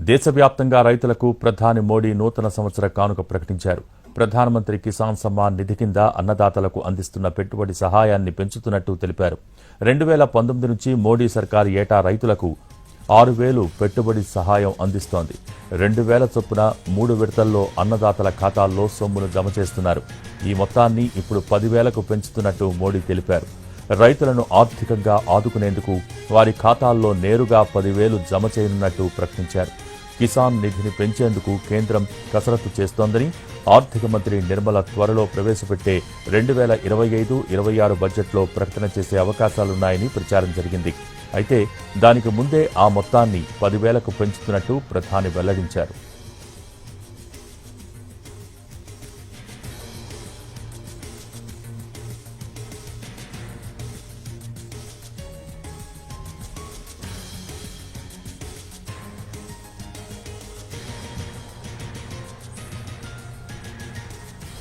దేశవ్యాప్తంగా రైతులకు ప్రధాని మోడీ నూతన సంవత్సర కానుక ప్రకటించారు. ప్రధానమంత్రి కిసాన్ సమ్మాన్ నిధి కింద అన్నదాతలకు అందిస్తున్న పెట్టుబడి సహాయాన్ని పెంచుతున్నట్టు తెలిపారు. 2019 నుంచి మోడీ సర్కారు ఏటా రైతులకు 6,000 పెట్టుబడి సహాయం అందిస్తోంది. 2,000 చొప్పున 3 విడతల్లో అన్నదాతల ఖాతాల్లో సొమ్మును జమ చేస్తున్నారు. ఈ మొత్తాన్ని ఇప్పుడు 10,000కు పెంచుతున్నట్టు మోడీ తెలిపారు. రైతులను ఆర్థికంగా ఆదుకునేందుకు వారి ఖాతాల్లో నేరుగా 10,000 జమ చేయనున్నట్టు ప్రకటించారు. కిసాన్ నిధిని పెంచేందుకు కేంద్రం కసరత్తు చేస్తోందని, ఆర్థిక మంత్రి నిర్మల త్వరలో ప్రవేశపెట్టే 2025-26 బడ్జెట్లో ప్రకటన చేసే అవకాశాలున్నాయని ప్రచారం జరిగింది. అయితే దానికి ముందే ఆ మొత్తాన్ని 10,000కు పెంచుతున్నట్టు ప్రధాని వెల్లడించారు.